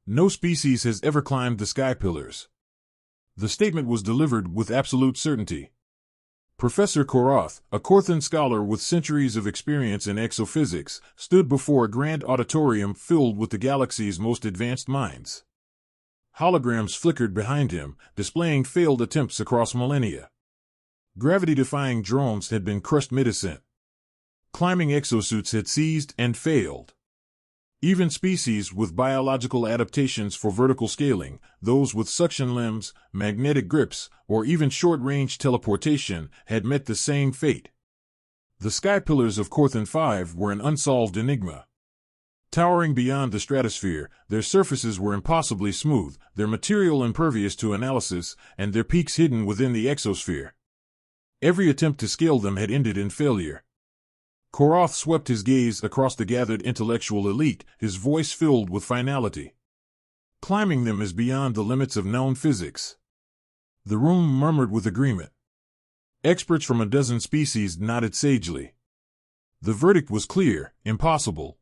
No species has ever climbed the sky pillars. The statement was delivered with absolute certainty. Professor Korath, a Korthan scholar with centuries of experience in exophysics, stood before a grand auditorium filled with the galaxy's most advanced minds. Holograms flickered behind him, displaying failed attempts across millennia. Gravity-defying drones had been crushed mid-ascent. Climbing exosuits had seized and failed. Even species with biological adaptations for vertical scaling, those with suction limbs, magnetic grips, or even short-range teleportation, had met the same fate. The sky pillars of Korthan 5 were an unsolved enigma. Towering beyond the stratosphere, their surfaces were impossibly smooth, their material impervious to analysis, and their peaks hidden within the exosphere. Every attempt to scale them had ended in failure. Korath swept his gaze across the gathered intellectual elite, his voice filled with finality. Climbing them is beyond the limits of known physics. The room murmured with agreement. Experts from a dozen species nodded sagely. The verdict was clear: impossible.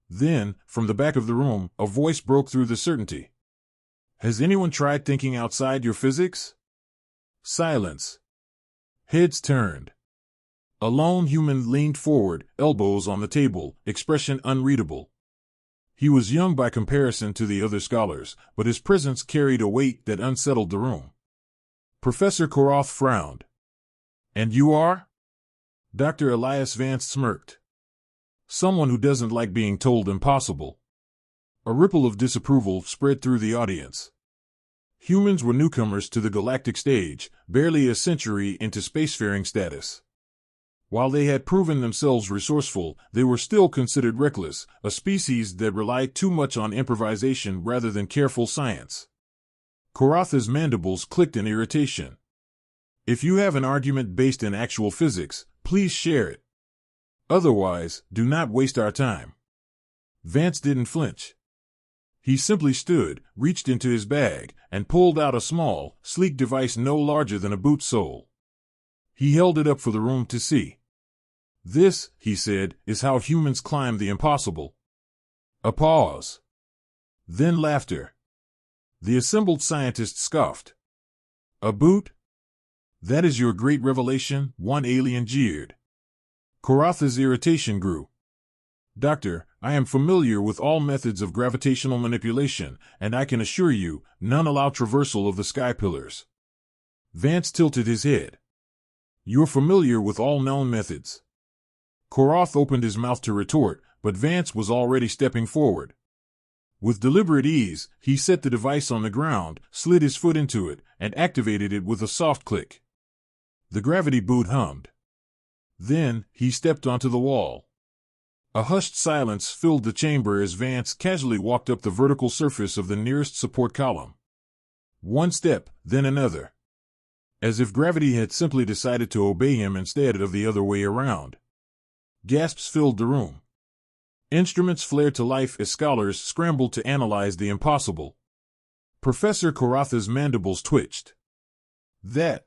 Then, from the back of the room, a voice broke through the certainty. Has anyone tried thinking outside your physics? Silence. Heads turned. A lone human leaned forward, elbows on the table, expression unreadable. He was young by comparison to the other scholars, but his presence carried a weight that unsettled the room. Professor Korath frowned. And you are? Dr. Elias Vance smirked. Someone who doesn't like being told impossible. A ripple of disapproval spread through the audience. Humans were newcomers to the galactic stage, barely a century into spacefaring status. While they had proven themselves resourceful, they were still considered reckless, a species that relied too much on improvisation rather than careful science. Korath's mandibles clicked in irritation. If you have an argument based in actual physics, please share it. Otherwise, do not waste our time. Vance didn't flinch. He simply stood, reached into his bag, and pulled out a small, sleek device no larger than a boot sole. He held it up for the room to see. This, he said, is how humans climb the impossible. A pause. Then laughter. The assembled scientists scoffed. A boot? That is your great revelation, one alien jeered. Korath's irritation grew. Doctor, I am familiar with all methods of gravitational manipulation, and I can assure you, none allow traversal of the sky pillars. Vance tilted his head. You're familiar with all known methods. Korath opened his mouth to retort, but Vance was already stepping forward. With deliberate ease, he set the device on the ground, slid his foot into it, and activated it with a soft click. The gravity boot hummed. Then, he stepped onto the wall. A hushed silence filled the chamber as Vance casually walked up the vertical surface of the nearest support column. One step, then another. As if gravity had simply decided to obey him instead of the other way around. Gasps filled the room. Instruments flared to life as scholars scrambled to analyze the impossible. Professor Korath's mandibles twitched. That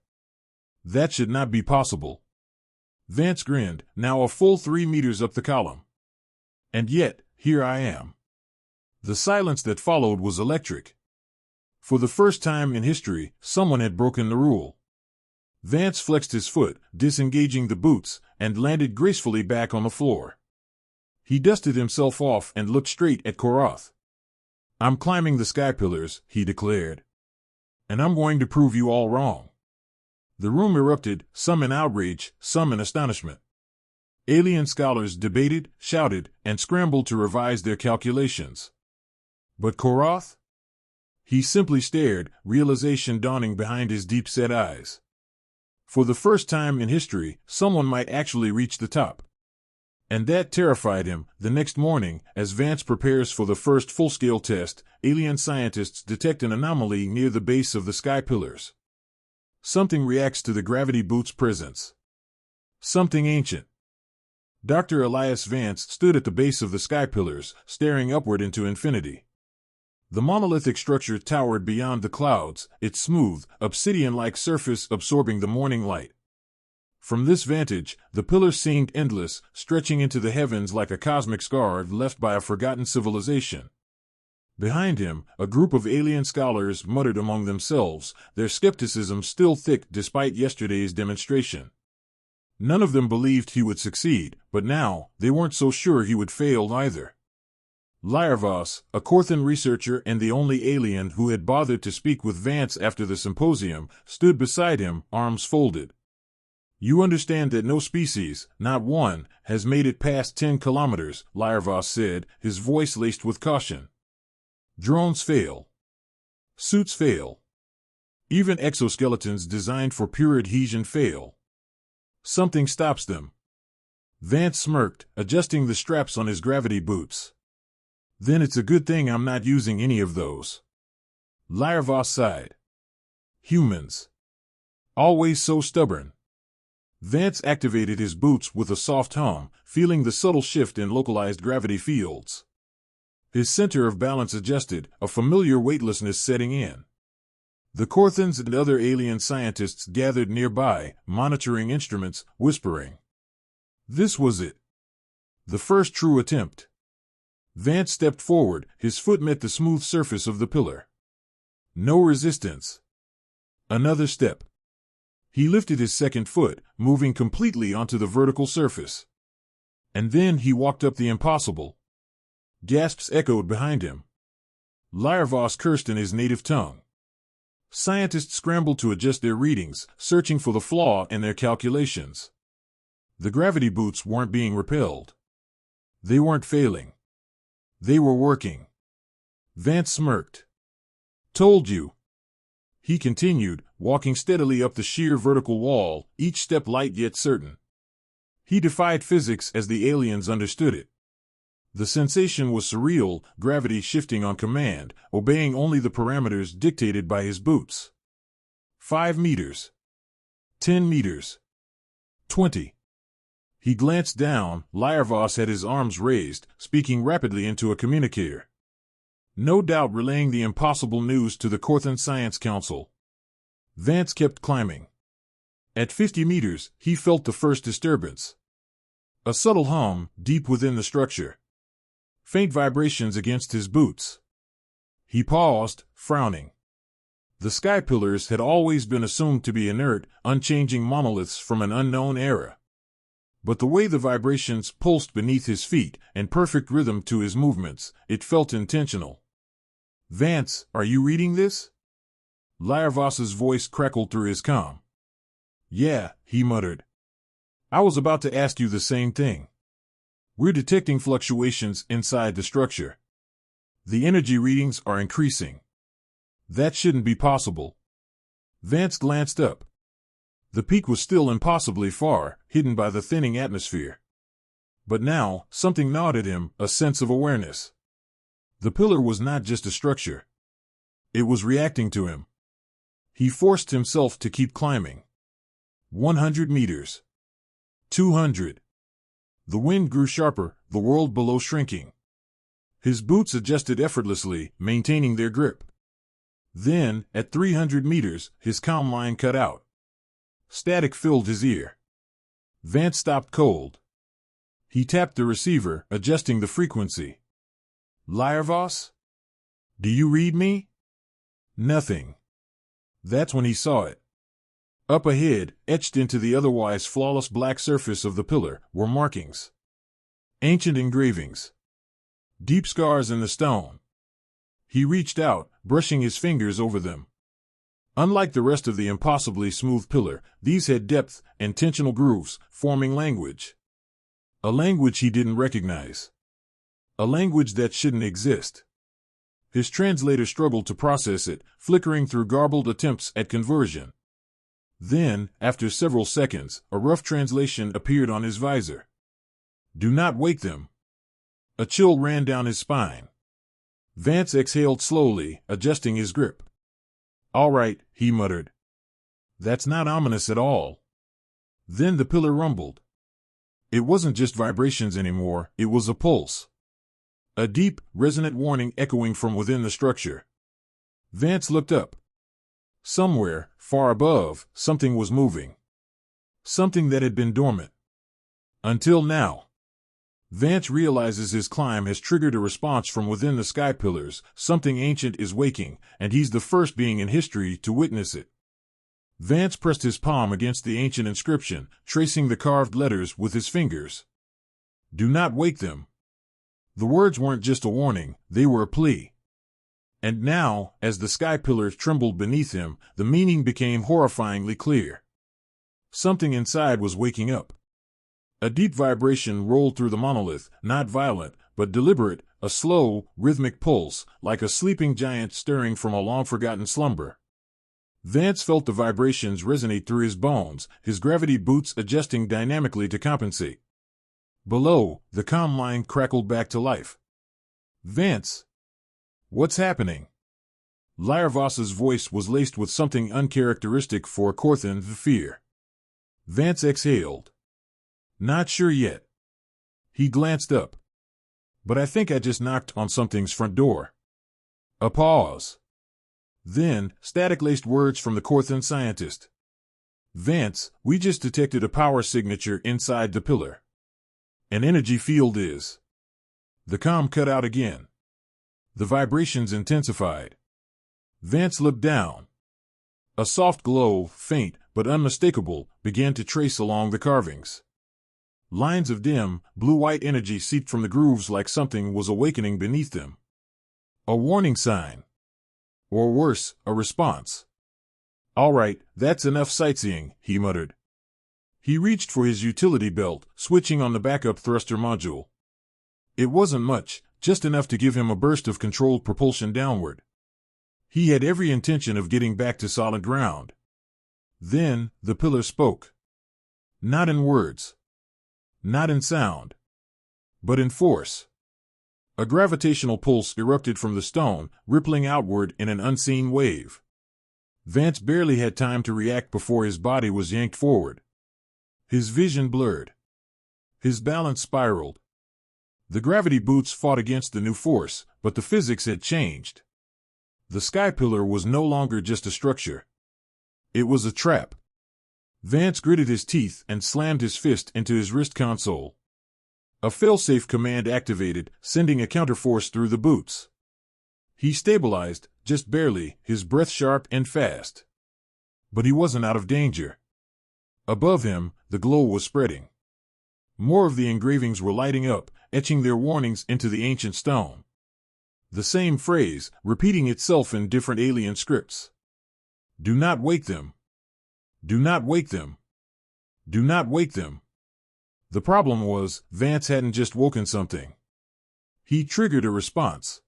should not be possible. Vance grinned, now a full 3 meters up the column. And yet, here I am. The silence that followed was electric. For the first time in history, someone had broken the rule. Vance flexed his foot, disengaging the boots, and landed gracefully back on the floor. He dusted himself off and looked straight at Korath. I'm climbing the sky pillars, he declared. And I'm going to prove you all wrong. The room erupted, some in outrage, some in astonishment. Alien scholars debated, shouted, and scrambled to revise their calculations. But Korath? He simply stared, realization dawning behind his deep-set eyes. For the first time in history, someone might actually reach the top. And that terrified him. The next morning, as Vance prepares for the first full-scale test, alien scientists detect an anomaly near the base of the sky pillars. Something reacts to the gravity boot's presence. Something ancient. Dr. Elias Vance stood at the base of the sky pillars, staring upward into infinity. The monolithic structure towered beyond the clouds, its smooth, obsidian-like surface absorbing the morning light. From this vantage, the pillars seemed endless, stretching into the heavens like a cosmic scar left by a forgotten civilization. Behind him, a group of alien scholars muttered among themselves, their skepticism still thick despite yesterday's demonstration. None of them believed he would succeed, but now, they weren't so sure he would fail either. Lyervos, a Corthan researcher and the only alien who had bothered to speak with Vance after the symposium, stood beside him, arms folded. "You understand that no species, not one, has made it past 10 kilometers, Lyervos said, his voice laced with caution. Drones fail. Suits fail. Even exoskeletons designed for pure adhesion fail. Something stops them." Vance smirked, adjusting the straps on his gravity boots. "Then it's a good thing I'm not using any of those." Lyervos sighed. "Humans. Always so stubborn." Vance activated his boots with a soft hum, feeling the subtle shift in localized gravity fields. His center of balance adjusted, a familiar weightlessness setting in. The Corthans and other alien scientists gathered nearby, monitoring instruments, whispering. This was it. The first true attempt. Vance stepped forward, his foot met the smooth surface of the pillar. No resistance. Another step. He lifted his second foot, moving completely onto the vertical surface. And then he walked up the impossible. Gasps echoed behind him. Lyervos cursed in his native tongue. Scientists scrambled to adjust their readings, searching for the flaw in their calculations. The gravity boots weren't being repelled. They weren't failing. They were working. Vance smirked. "Told you." He continued, walking steadily up the sheer vertical wall, each step light yet certain. He defied physics as the aliens understood it. The sensation was surreal, gravity shifting on command, obeying only the parameters dictated by his boots. 5 meters. 10 meters. 20. He glanced down. Lyervos had his arms raised, speaking rapidly into a communicator. No doubt relaying the impossible news to the Corthan Science Council. Vance kept climbing. At 50 meters, he felt the first disturbance. A subtle hum, deep within the structure. Faint vibrations against his boots. He paused, frowning. The sky pillars had always been assumed to be inert, unchanging monoliths from an unknown era. But the way the vibrations pulsed beneath his feet, and perfect rhythm to his movements, it felt intentional. "Vance, are you reading this?" Lyervos's voice crackled through his calm. "Yeah," he muttered. "I was about to ask you the same thing. We're detecting fluctuations inside the structure. The energy readings are increasing. That shouldn't be possible." Vance glanced up. The peak was still impossibly far, hidden by the thinning atmosphere. But now, something gnawed at him, a sense of awareness. The pillar was not just a structure. It was reacting to him. He forced himself to keep climbing. 100 meters. 200. The wind grew sharper, the world below shrinking. His boots adjusted effortlessly, maintaining their grip. Then, at 300 meters, his comm line cut out. Static filled his ear. Vance stopped cold. He tapped the receiver, adjusting the frequency. "Lyervos? Do you read me?" Nothing. That's when he saw it. Up ahead, etched into the otherwise flawless black surface of the pillar, were markings. Ancient engravings. Deep scars in the stone. He reached out, brushing his fingers over them. Unlike the rest of the impossibly smooth pillar, these had depth, intentional grooves, forming language. A language he didn't recognize. A language that shouldn't exist. His translator struggled to process it, flickering through garbled attempts at conversion. Then, after several seconds, a rough translation appeared on his visor. "Do not wake them." A chill ran down his spine. Vance exhaled slowly, adjusting his grip. "All right," he muttered. "That's not ominous at all." Then the pillar rumbled. It wasn't just vibrations anymore, it was a pulse. A deep, resonant warning echoing from within the structure. Vance looked up. Somewhere, far above, something was moving. Something that had been dormant. Until now. Vance realizes his climb has triggered a response from within the sky pillars. Something ancient is waking, and he's the first being in history to witness it. Vance pressed his palm against the ancient inscription, tracing the carved letters with his fingers. Do not wake them. The words weren't just a warning, they were a plea. And now, as the sky pillars trembled beneath him, the meaning became horrifyingly clear. Something inside was waking up. A deep vibration rolled through the monolith, not violent, but deliberate, a slow, rhythmic pulse, like a sleeping giant stirring from a long-forgotten slumber. Vance felt the vibrations resonate through his bones, his gravity boots adjusting dynamically to compensate. Below, the calm mind crackled back to life. Vance! What's happening? Lyravas's voice was laced with something uncharacteristic for a Corthan, fear. Vance exhaled. Not sure yet. He glanced up. But I think I just knocked on something's front door. A pause. Then, static-laced words from the Corthan scientist. Vance, we just detected a power signature inside the pillar. An energy field is. The comm cut out again. The vibrations intensified. Vance looked down. A soft glow, faint but unmistakable, began to trace along the carvings. Lines of dim, blue-white energy seeped from the grooves like something was awakening beneath them. A warning sign. Or worse, a response. All right, that's enough sightseeing, he muttered. He reached for his utility belt, switching on the backup thruster module. It wasn't much, just enough to give him a burst of controlled propulsion downward. He had every intention of getting back to solid ground. Then, the pillar spoke. Not in words. Not in sound. But in force. A gravitational pulse erupted from the stone, rippling outward in an unseen wave. Vance barely had time to react before his body was yanked forward. His vision blurred. His balance spiraled. The gravity boots fought against the new force, but the physics had changed. The sky pillar was no longer just a structure. It was a trap. Vance gritted his teeth and slammed his fist into his wrist console. A failsafe command activated, sending a counterforce through the boots. He stabilized, just barely, his breath sharp and fast. But he wasn't out of danger. Above him, the glow was spreading. More of the engravings were lighting up, etching their warnings into the ancient stone. The same phrase, repeating itself in different alien scripts. Do not wake them. Do not wake them. Do not wake them. The problem was, Vance hadn't just woken something. He triggered a response.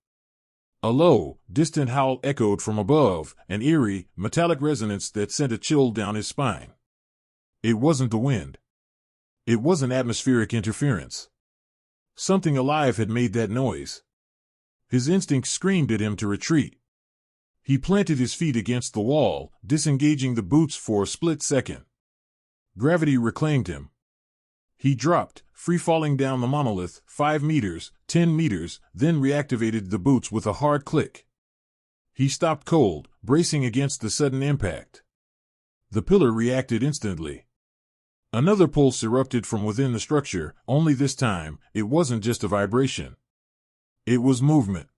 A low, distant howl echoed from above, an eerie, metallic resonance that sent a chill down his spine. It wasn't the wind. It wasn't atmospheric interference. Something alive had made that noise. His instinct screamed at him to retreat. He planted his feet against the wall, disengaging the boots for a split second. Gravity reclaimed him. He dropped, free-falling down the monolith, 5 meters, 10 meters, then reactivated the boots with a hard click. He stopped cold, bracing against the sudden impact. The pillar reacted instantly. Another pulse erupted from within the structure, only this time, it wasn't just a vibration. It was movement.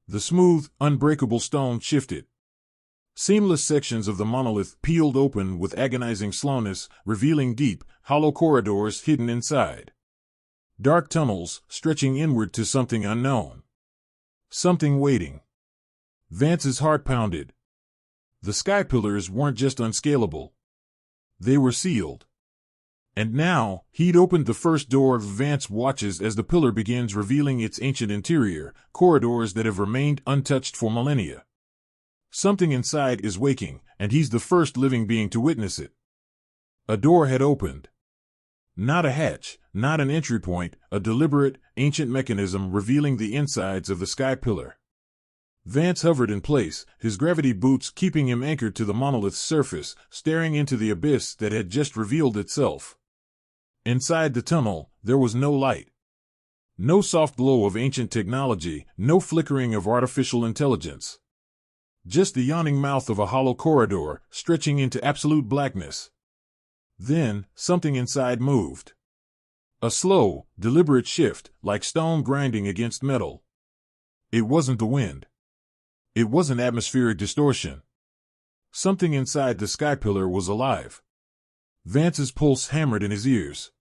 The smooth, unbreakable stone shifted. Seamless sections of the monolith peeled open with agonizing slowness, revealing deep, hollow corridors hidden inside. Dark tunnels, stretching inward to something unknown. Something waiting. Vance's heart pounded. The sky pillars weren't just unscalable. They were sealed. And now, he'd opened the first door Vance watches as the pillar begins revealing its ancient interior, corridors that have remained untouched for millennia. Something inside is waking, and he's the first living being to witness it. A door had opened. Not a hatch, not an entry point, a deliberate, ancient mechanism revealing the insides of the sky pillar. Vance hovered in place, his gravity boots keeping him anchored to the monolith's surface, staring into the abyss that had just revealed itself. Inside the tunnel, there was no light. No soft glow of ancient technology, no flickering of artificial intelligence. Just the yawning mouth of a hollow corridor, stretching into absolute blackness. Then, something inside moved. A slow, deliberate shift, like stone grinding against metal. It wasn't the wind. It wasn't atmospheric distortion. Something inside the sky pillar was alive. Vance's pulse hammered in his ears.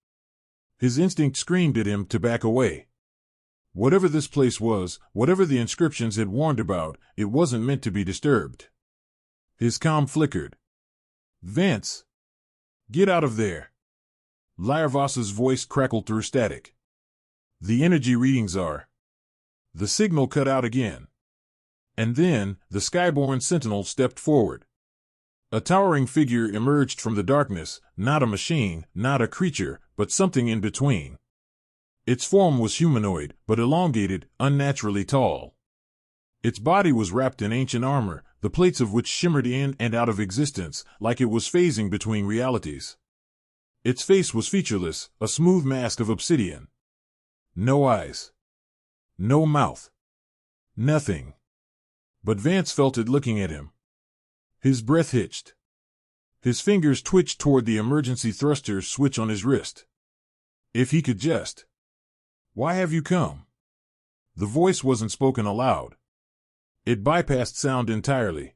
His instinct screamed at him to back away. Whatever this place was, whatever the inscriptions had warned about, it wasn't meant to be disturbed. His calm flickered. "Vance! Get out of there!" Lyervoss's voice crackled through static. "The energy readings are..." The signal cut out again. And then, the skyborn sentinel stepped forward. A towering figure emerged from the darkness, not a machine, not a creature, but something in between. Its form was humanoid, but elongated, unnaturally tall. Its body was wrapped in ancient armor, the plates of which shimmered in and out of existence, like it was phasing between realities. Its face was featureless, a smooth mask of obsidian. No eyes. No mouth. Nothing. But Vance felt it looking at him. His breath hitched. His fingers twitched toward the emergency thruster switch on his wrist. If he could just... "Why have you come?" The voice wasn't spoken aloud. It bypassed sound entirely.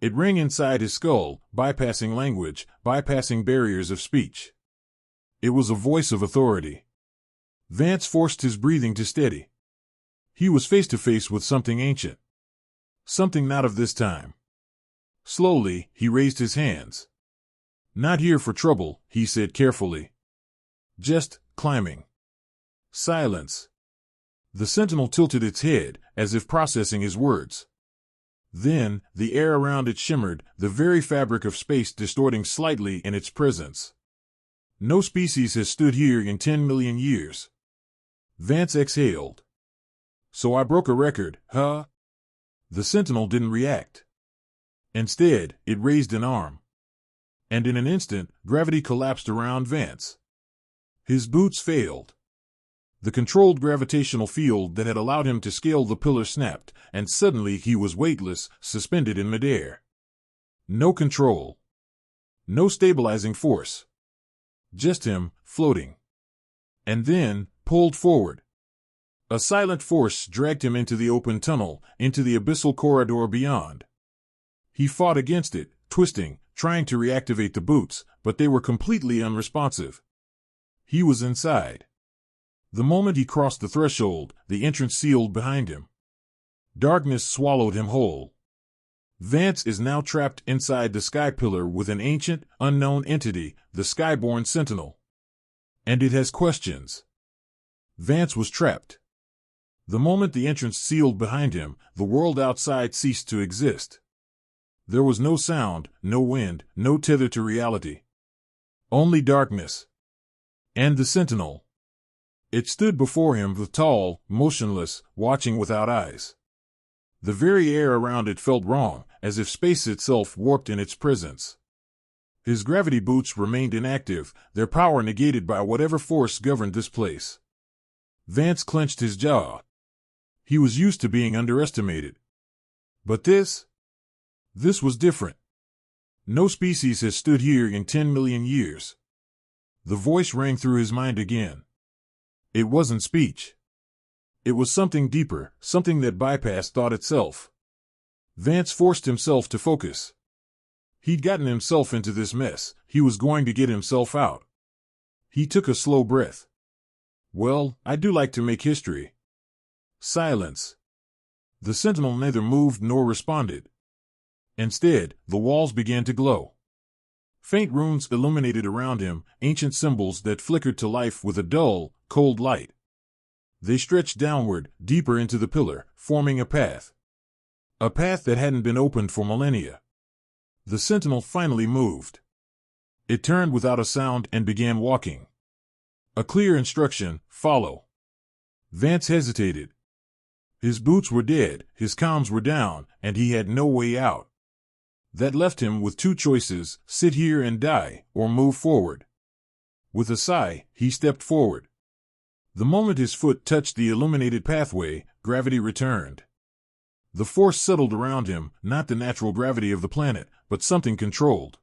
It rang inside his skull, bypassing language, bypassing barriers of speech. It was a voice of authority. Vance forced his breathing to steady. He was face to face with something ancient. Something not of this time. Slowly, he raised his hands. "Not here for trouble," he said carefully. "Just climbing." Silence. The sentinel tilted its head, as if processing his words. Then, the air around it shimmered, the very fabric of space distorting slightly in its presence. "No species has stood here in 10 million years." Vance exhaled. "So I broke a record, huh?" The sentinel didn't react. Instead, it raised an arm. And in an instant, gravity collapsed around Vance. His boots failed. The controlled gravitational field that had allowed him to scale the pillar snapped, and suddenly he was weightless, suspended in midair. No control. No stabilizing force. Just him, floating. And then, pulled forward. A silent force dragged him into the open tunnel, into the abyssal corridor beyond. He fought against it, twisting, trying to reactivate the boots, but they were completely unresponsive. He was inside. The moment he crossed the threshold, the entrance sealed behind him. Darkness swallowed him whole. Vance is now trapped inside the sky pillar with an ancient, unknown entity, the Skyborn Sentinel. And it has questions. Vance was trapped. The moment the entrance sealed behind him, the world outside ceased to exist. There was no sound, no wind, no tether to reality. Only darkness. And the Sentinel. It stood before him, tall, motionless, watching without eyes. The very air around it felt wrong, as if space itself warped in its presence. His gravity boots remained inactive, their power negated by whatever force governed this place. Vance clenched his jaw. He was used to being underestimated. But this was different. No species has stood here in 10 million years. The voice rang through his mind again. It wasn't speech. It was something deeper, something that bypassed thought itself. Vance forced himself to focus. He'd gotten himself into this mess, he was going to get himself out. He took a slow breath. "Well, I do like to make history." Silence. The sentinel neither moved nor responded. Instead, the walls began to glow. Faint runes illuminated around him, ancient symbols that flickered to life with a dull, cold light. They stretched downward, deeper into the pillar, forming a path. A path that hadn't been opened for millennia. The sentinel finally moved. It turned without a sound and began walking. A clear instruction, "Follow." Vance hesitated. His boots were dead, his comms were down, and he had no way out. That left him with two choices, sit here and die, or move forward. With a sigh, he stepped forward. The moment his foot touched the illuminated pathway, gravity returned. The force settled around him, not the natural gravity of the planet, but something controlled.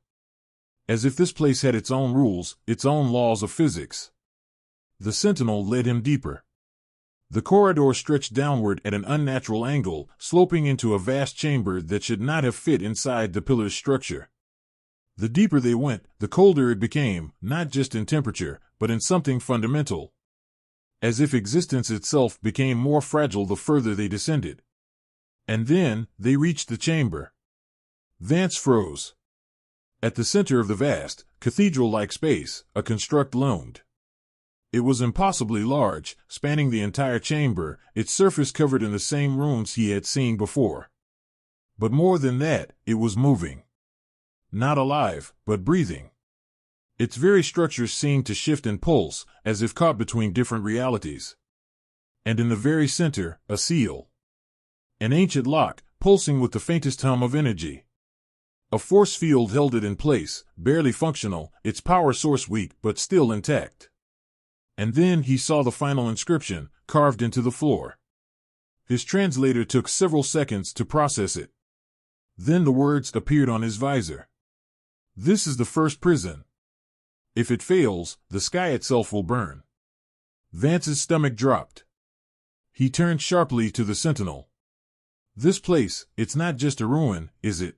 As if this place had its own rules, its own laws of physics. The sentinel led him deeper. The corridor stretched downward at an unnatural angle, sloping into a vast chamber that should not have fit inside the pillar's structure. The deeper they went, the colder it became, not just in temperature, but in something fundamental. As if existence itself became more fragile the further they descended. And then, they reached the chamber. Vance froze. At the center of the vast, cathedral-like space, a construct loomed. It was impossibly large, spanning the entire chamber, its surface covered in the same runes he had seen before. But more than that, it was moving. Not alive, but breathing. Its very structures seemed to shift and pulse, as if caught between different realities. And in the very center, a seal. An ancient lock, pulsing with the faintest hum of energy. A force field held it in place, barely functional, its power source weak but still intact. And then he saw the final inscription, carved into the floor. His translator took several seconds to process it. Then the words appeared on his visor. This is the first prison. If it fails, the sky itself will burn. Vance's stomach dropped. He turned sharply to the sentinel. This place, it's not just a ruin, is it?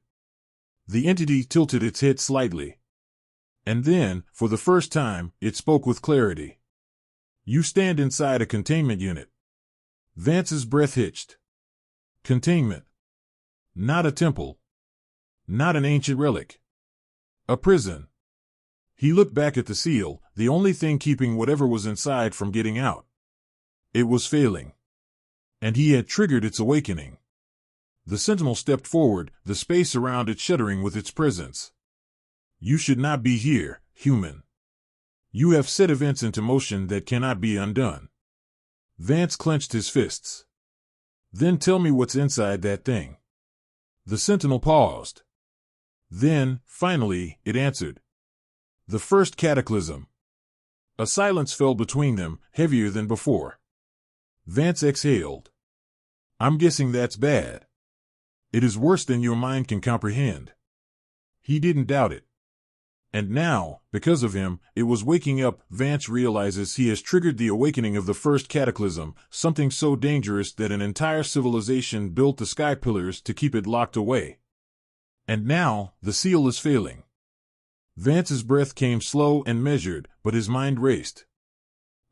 The entity tilted its head slightly. And then, for the first time, it spoke with clarity. You stand inside a containment unit. Vance's breath hitched. Containment. Not a temple. Not an ancient relic. A prison. He looked back at the seal, the only thing keeping whatever was inside from getting out. It was failing. And he had triggered its awakening. The sentinel stepped forward, the space around it shuddering with its presence. You should not be here, human. You have set events into motion that cannot be undone. Vance clenched his fists. Then tell me what's inside that thing. The sentinel paused. Then, finally, it answered. The first cataclysm. A silence fell between them, heavier than before. Vance exhaled. I'm guessing that's bad. It is worse than your mind can comprehend. He didn't doubt it. And now, because of him, it was waking up. Vance realizes he has triggered the awakening of the first cataclysm, something so dangerous that an entire civilization built the sky pillars to keep it locked away. And now, the seal is failing. Vance's breath came slow and measured, but his mind raced.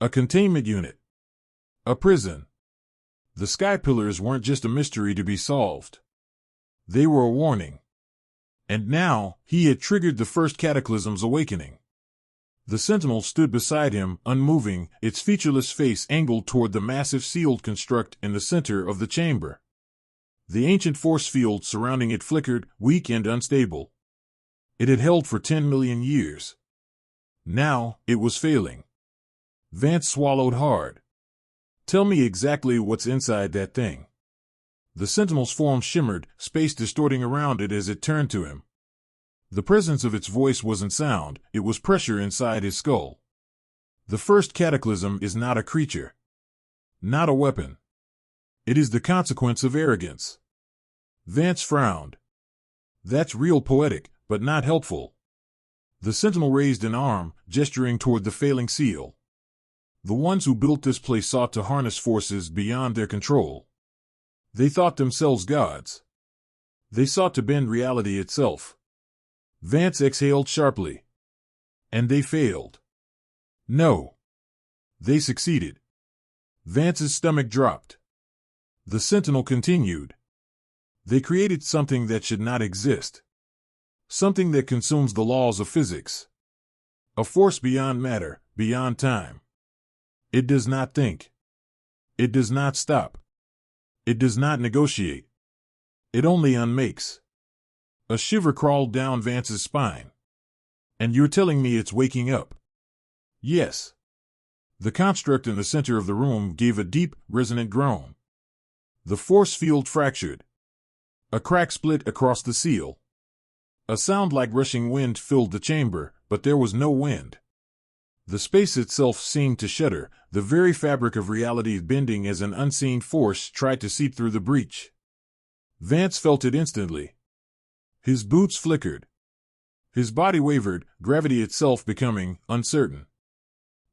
A containment unit. A prison. The sky pillars weren't just a mystery to be solved. They were a warning. And now, he had triggered the first cataclysm's awakening. The sentinel stood beside him, unmoving, its featureless face angled toward the massive sealed construct in the center of the chamber. The ancient force field surrounding it flickered, weak and unstable. It had held for 10 million years. Now, it was failing. Vance swallowed hard. Tell me exactly what's inside that thing. The sentinel's form shimmered, space distorting around it as it turned to him. The presence of its voice wasn't sound, it was pressure inside his skull. The first cataclysm is not a creature. Not a weapon. It is the consequence of arrogance. Vance frowned. That's real poetic, but not helpful. The sentinel raised an arm, gesturing toward the failing seal. The ones who built this place sought to harness forces beyond their control. They thought themselves gods. They sought to bend reality itself. Vance exhaled sharply. And they failed. No. They succeeded. Vance's stomach dropped. The sentinel continued. They created something that should not exist. Something that consumes the laws of physics. A force beyond matter, beyond time. It does not think. It does not stop. It does not negotiate. It only unmakes. A shiver crawled down Vance's spine. And you're telling me it's waking up? Yes. The construct in the center of the room gave a deep, resonant groan. The force field fractured. A crack split across the seal. A sound like rushing wind filled the chamber, but there was no wind. The space itself seemed to shudder, the very fabric of reality bending as an unseen force tried to seep through the breach. Vance felt it instantly. His boots flickered. His body wavered, gravity itself becoming uncertain.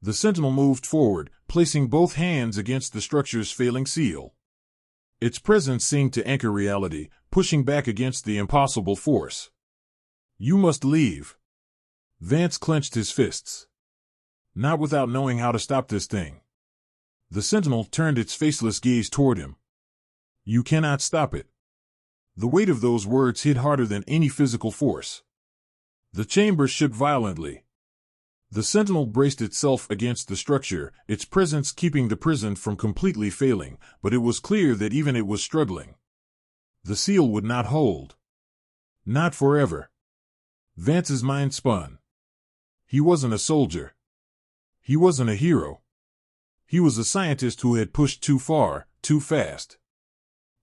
The sentinel moved forward, placing both hands against the structure's failing seal. Its presence seemed to anchor reality, pushing back against the impossible force. "You must leave." Vance clenched his fists. "Not without knowing how to stop this thing." The sentinel turned its faceless gaze toward him. "You cannot stop it." The weight of those words hit harder than any physical force. The chamber shook violently. The sentinel braced itself against the structure, its presence keeping the prison from completely failing, but it was clear that even it was struggling. The seal would not hold. Not forever. Vance's mind spun. He wasn't a soldier. He wasn't a hero. He was a scientist who had pushed too far, too fast.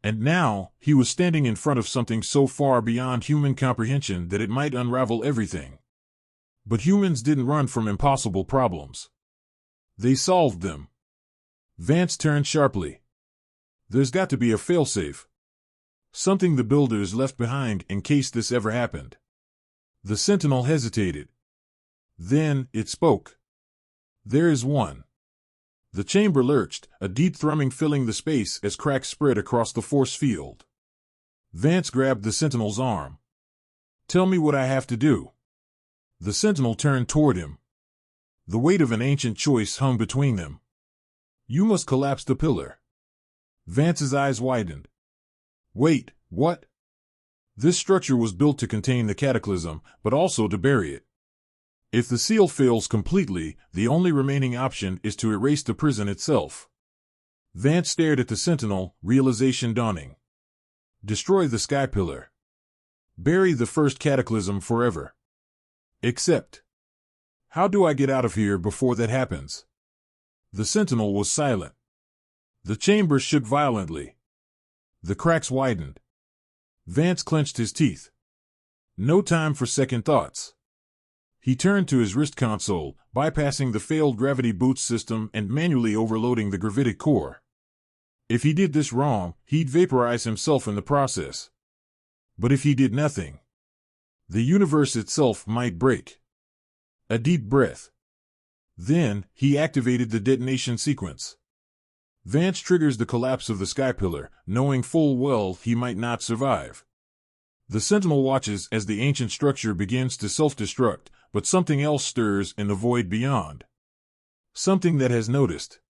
And now, he was standing in front of something so far beyond human comprehension that it might unravel everything. But humans didn't run from impossible problems. They solved them. Vance turned sharply. "There's got to be a failsafe. Something the builders left behind in case this ever happened." The sentinel hesitated. Then, it spoke. "There is one." The chamber lurched, a deep thrumming filling the space as cracks spread across the force field. Vance grabbed the sentinel's arm. "Tell me what I have to do." The sentinel turned toward him. The weight of an ancient choice hung between them. "You must collapse the pillar." Vance's eyes widened. "Wait, what?" This structure was built to contain the cataclysm, but also to bury it. If the seal fails completely, the only remaining option is to erase the prison itself. Vance stared at the sentinel, realization dawning. Destroy the sky pillar. Bury the first cataclysm forever. Except, how do I get out of here before that happens? The sentinel was silent. The chamber shook violently. The cracks widened. Vance clenched his teeth. No time for second thoughts. He turned to his wrist console, bypassing the failed gravity boost system and manually overloading the gravitic core. If he did this wrong, he'd vaporize himself in the process. But if he did nothing, the universe itself might break. A deep breath. Then, he activated the detonation sequence. Vance triggers the collapse of the sky pillar, knowing full well he might not survive. The sentinel watches as the ancient structure begins to self-destruct, but something else stirs in the void beyond. Something that has noticed.